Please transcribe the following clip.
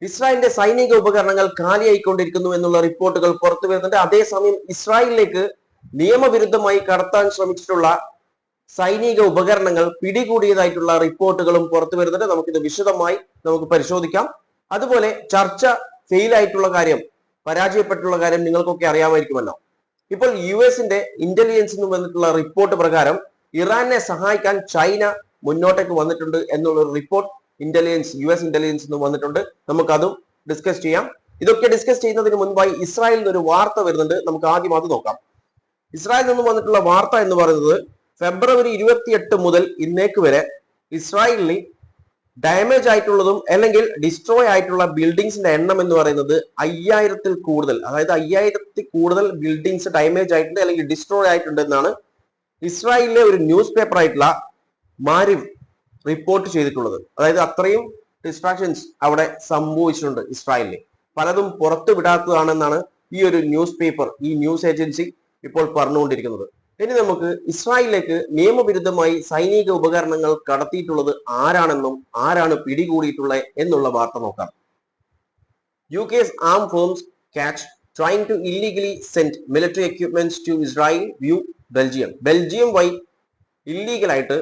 ഇസ്രായേലിന്റെ സൈനിക ഉപകരണങ്ങൾ കാലിയായിക്കൊണ്ടിരിക്കുന്നു എന്നുള്ള റിപ്പോർട്ടുകൾ പുറത്തു വരുന്നുണ്ട്. അതേസമയം ഇസ്രായേലിലേക്ക് നിയമവിരുദ്ധമായി കടത്താൻ ശ്രമിച്ചിട്ടുള്ള സൈനിക ഉപകരണങ്ങൾ പിടികൂടിയതായിട്ടുള്ള റിപ്പോർട്ടുകളും പുറത്തു വരുന്നുണ്ട്. നമുക്കിത് വിശദമായി പരിശോധിക്കാം. അതുപോലെ ചർച്ച ഫെയിൽ ആയിട്ടുള്ള കാര്യം, പരാജയപ്പെട്ടുള്ള കാര്യം നിങ്ങൾക്കൊക്കെ അറിയാമായിരിക്കുമല്ലോ. ഇപ്പോൾ US-ന്റെ ഇന്റലിജൻസ് നിന്ന് വന്നിട്ടുള്ള റിപ്പോർട്ട് പ്രകാരം ഇറാനെ സഹായിക്കാൻ ചൈന മുന്നോട്ടേക്ക് വന്നിട്ടുണ്ട് എന്നുള്ള റിപ്പോർട്ട് US ഇന്റലിജൻസ് നിന്ന് വന്നിട്ടുണ്ട്. നമുക്കതും ഡിസ്കസ് ചെയ്യാം. ഇതൊക്കെ ഡിസ്കസ് ചെയ്യുന്നതിന് മുൻപായി ഇസ്രായേലിൽ നിന്ന് ഒരു വാർത്ത വരുന്നുണ്ട്. നമുക്ക് ആദ്യം അത് നോക്കാം. ഇസ്രായേലിൽ നിന്ന് വന്നിട്ടുള്ള വാർത്ത എന്ന് പറയുന്നത് ഫെബ്രുവരി 28 മുതൽ ഇന്നേക്ക് വരെ ഇസ്രായേലിൽ ഡാമേജ് ആയിട്ടുള്ളതും അല്ലെങ്കിൽ ഡിസ്ട്രോയ് ആയിട്ടുള്ള ബിൽഡിങ്സിന്റെ എണ്ണം എന്ന് പറയുന്നത് 5000-ൽ കൂടുതൽ, അതായത് 5000-ൽ കൂടുതൽ ബിൽഡിങ്സ് ഡാമേജ് ആയിട്ടുണ്ട് അല്ലെങ്കിൽ ഡിസ്ട്രോയ് ആയിട്ടുണ്ട് എന്നാണ് ഇസ്രായേലിലെ ഒരു ന്യൂസ് പേപ്പർ ആയിട്ടുള്ള മാരിവ് റിപ്പോർട്ട് ചെയ്തിട്ടുള്ളത്. അതായത് അത്രയും ഡിസ്ട്രാക്ഷൻസ് അവിടെ സംഭവിച്ചിട്ടുണ്ട് ഇസ്രായേലിൽ. പലതും പുറത്തു വിടാത്തതാണെന്നാണ് ഈ ഒരു ന്യൂസ് പേപ്പർ, ഈ ന്യൂസ് ഏജൻസി ഇപ്പോൾ പറഞ്ഞുകൊണ്ടിരിക്കുന്നത്. ഇനി നമുക്ക് ഇസ്രായേലിലേക്ക് നിയമവിരുദ്ധമായി സൈനിക ഉപകരണങ്ങൾ കടത്തിയിട്ടുള്ളത് ആരാണെന്നും ആരാണ് പിടികൂടിയിട്ടുള്ളത് എന്നുള്ള വാർത്ത നോക്കാം. UK's armed firms catch trying to illegally send military equipments to Israel view Belgium. Belgium വഴി ഇല്ലീഗലായിട്ട്